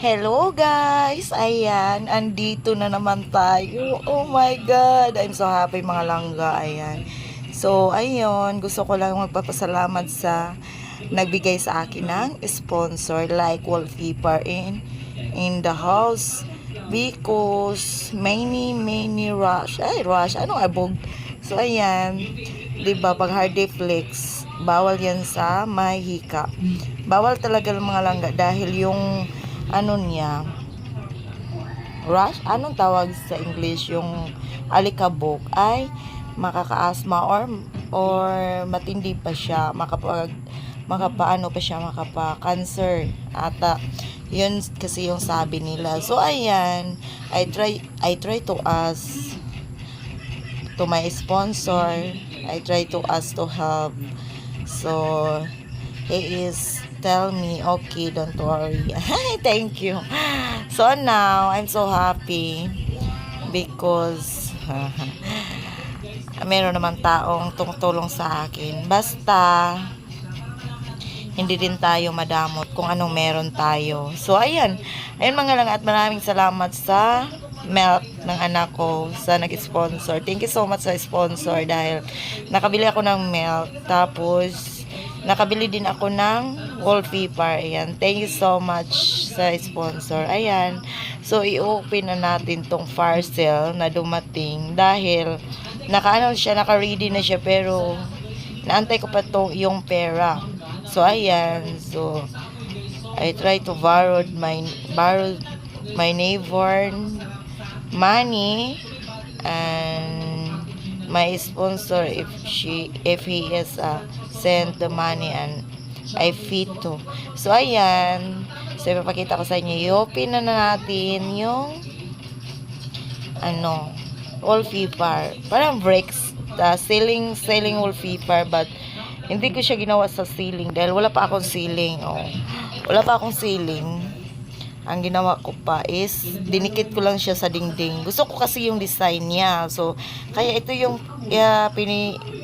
Hello guys! Ayan, andito na naman tayo. Oh my God! I'm so happy mga langga. Ayan. So, ayun, gusto ko lang magpapasalamat sa nagbigay sa akin ng sponsor like wallpaper in the house because many rush. Ay, rush. Anong abog? So, ayan. 'Di ba pag Hardiflex, bawal yan sa may hika. Bawal talaga ng mga langga dahil yung ano niya, rush, anong tawag sa English, yung alikabok ay makaka-asthma or matindi pa siya, makapaano pa siya, makapa-cancer ata. Yun kasi yung sabi nila. So ayan, I try to ask to my sponsor. I try to ask to help. So he is tell me, okay, don't worry. Thank you. So now, I'm so happy because meron naman taong tumutulong sa akin. Basta, hindi din tayo madamot kung anong meron tayo. So, ayan. Ayan mga lang at maraming salamat sa milk ng anak ko sa nag-sponsor. Thank you so much sa sponsor dahil nakabili ako ng milk. Tapos, nakabili din ako ng wallpaper. Ayan. Thank you so much sa sponsor. Ayan. So, i-open na natin tong parcel na dumating dahil naka-ready na siya pero naantay ko pa yung pera. So, ayan. So, I try to borrow my neighbor money and my sponsor if he is send the money and I fit to. So, ayan. So, ipapakita ko sa inyo. I-open na natin yung wallpaper. Parang bricks. Ceiling wallpaper but hindi ko siya ginawa sa ceiling dahil wala pa akong ceiling. Oh. Wala pa akong ceiling. Ang ginawa ko pa is dinikit ko lang siya sa dingding. Gusto ko kasi yung design niya. So, kaya ito yung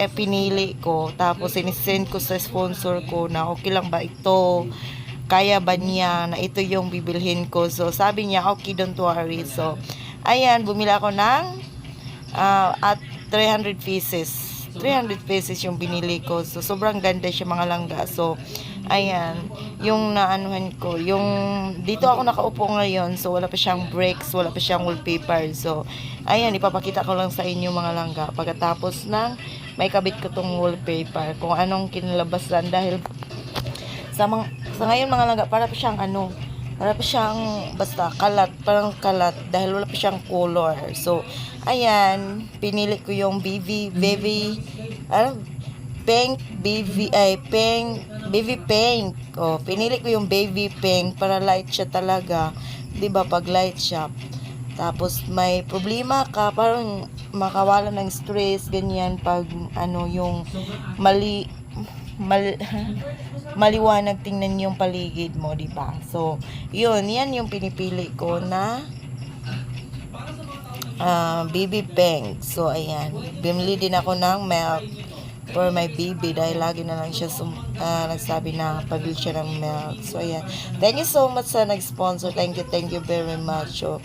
pinili ko. Tapos, sinisend ko sa sponsor ko na okay lang ba ito? Kaya ba niya na ito yung bibilhin ko? So, sabi niya, okay, don't worry. So, ayan, bumili ako ng at 300 pieces. 300 pesos yung binili ko. So, sobrang ganda siya mga langga. So, ayan. Yung naanuhan ko. Yung, dito ako nakaupo ngayon. So, wala pa siyang bricks. Wala pa siyang wallpaper. So, ayan. Ipapakita ko lang sa inyo mga langga. Pagkatapos ng may kabit ko tong wallpaper. Kung anong kinalabasan. Dahil, sa ngayon mga langga, para pa siyang para pa siyang basta kalat, parang kalat dahil wala pa siyang color. So, ayan, pinili ko yung baby pink. Oh, pinili ko yung baby pink para light siya talaga. 'Di ba pag light siya? Tapos may problema ka, parang makawala ng stress ganyan pag yung maliwanag tingnan yung paligid mo, di ba? So, yan yung pinipili ko na baby pink. So, ayan. Bumili din ako ng milk for my baby dahil lagi na lang siya nagsabi na pabili siya ng milk. So, ayan. Thank you so much sa nag-sponsor. Thank you very much. So,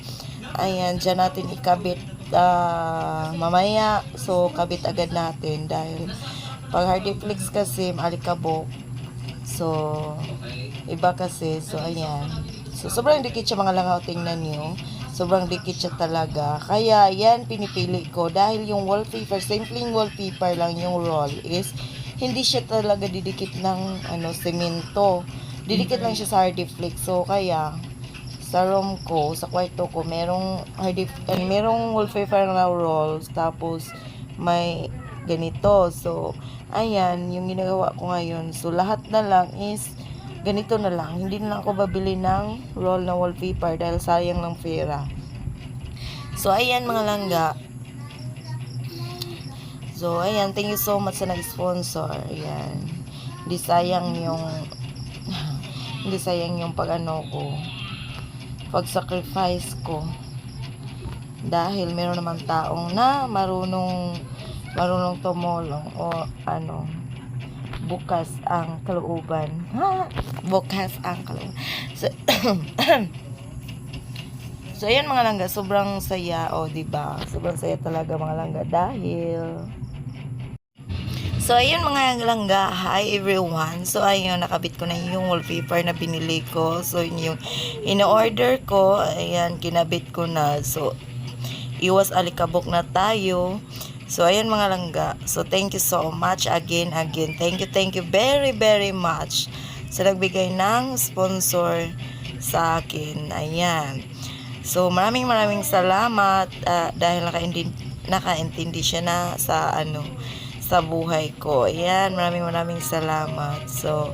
ayan. Diyan natin ikabit mamaya. So, kabit agad natin dahil pag Hardiflex kasi alikabok. So, iba kasi. So, ayan. So, sobrang dikit siya mga langaw. Tingnan nyo. Sobrang dikit siya talaga. Kaya, yan pinipili ko. Dahil yung wallpaper, simpleng wallpaper lang yung roll is, hindi siya talaga didikit ng semento. Didikit lang siya sa Hardiflex. So, kaya, sa room ko, sa kwarto ko, merong wallpaper na rolls. Tapos, may ganito. So, ayan, yung ginagawa ko ngayon. So, lahat na lang is ganito na lang. Hindi na lang ako babili ng roll na wallpaper dahil sayang ng pera. So, ayan mga langga. So, ayan, thank you so much sa nag-sponsor. Ayan. Hindi sayang yung pag-sacrifice ko. Dahil meron naman taong na marunong tumulong o bukas ang kalooban. Bukas ang kalooban. So, So, ayan mga langga, sobrang saya, o, diba? Sobrang saya talaga mga langga dahil... So, ayun mga langga, hi everyone. So, ayun, nakabit ko na yung wallpaper na binili ko. So, yun yung in-order ko. Ayan, kinabit ko na. So, iwas alikabok na tayo. So, ayun mga langga. So, thank you so much again. Thank you very, very much sa nagbigay ng sponsor sa akin. Ayan. So, maraming salamat dahil nakaintindi siya na sa buhay ko. Ayan, maraming salamat. So,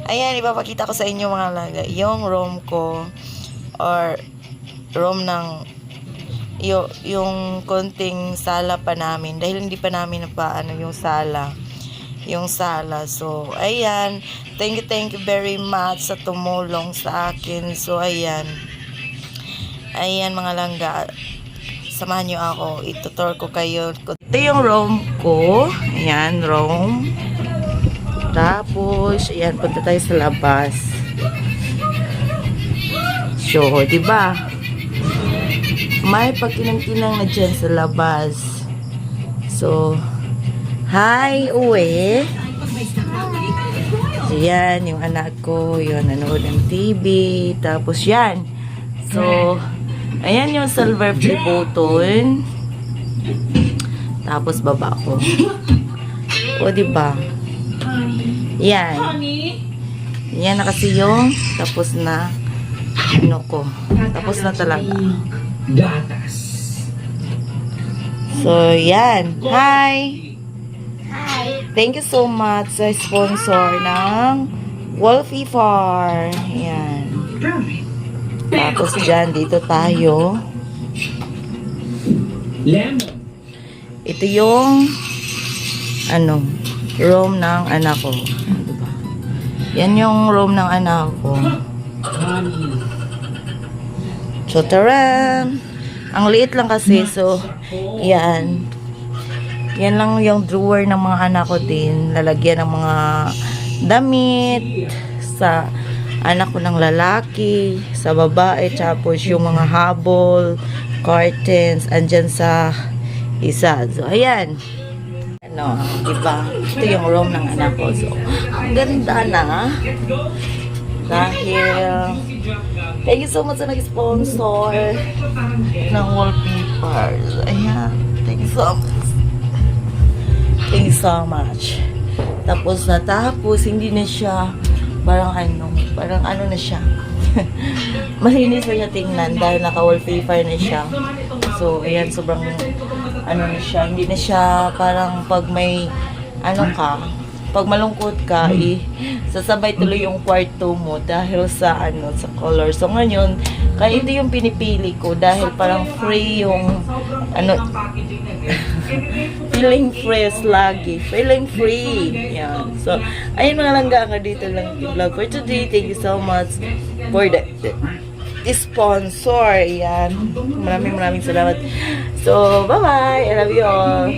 ayan, ipapakita ko sa inyo mga langga, yung room ko or room ng yung konting sala pa namin dahil hindi pa namin yung sala. So, ayan, thank you very much sa tumulong sa akin. So, ayan mga langga, samahan nyo ako, itutur ko kayo. Ito yung room ko. Ayan, room. Tapos, ayan, punta tayo sa labas. So, diba? May pagkinang-kinang na dyan sa labas. So, hi, uwi. So, yan, yung anak ko, yun, nanood ng TV. Tapos, yan. So, ayan yung silver play button. Tapos baba ko. O, diba? Yan. Yan na kasi yung tapos na ko. Tapos na talaga. So, yan. Hi! Thank you so much sa sponsor ng wallpaper. Yan. Tapos dyan, dito tayo. Ito yung room ng anak ko. Diba? Yan yung room ng anak ko. So, taran! Ang liit lang kasi. So, yan. Yan lang yung drawer ng mga anak ko din. Lalagyan ng mga damit sa anak ko ng lalaki, sa babae, tapos yung mga habol, curtains, andyan sa isa. So, ayan. Diba? Ito yung room ng anak ko. So, ang ganda na. Dahil, thank you so much sa nag-sponsor ng wallpaper. Ayan. Thank you so much. Thank you so much. Tapos natapos, hindi na siya parang na siya. Malinis na siya tingnan dahil naka-wallpaper na siya. So, ayan, sobrang na siya. Hindi na siya parang pag may pag malungkot ka, sasabay tuloy yung kwarto mo dahil sa sa color. So, ngayon, kaya ito yung pinipili ko dahil parang free yung feeling fresh lagi. Feeling free. Yan. So, ayun mga langga, ako dito lang yung vlog for today. Thank you so much for the sponsor. Yan. Maraming salamat. So, bye-bye. I love you all.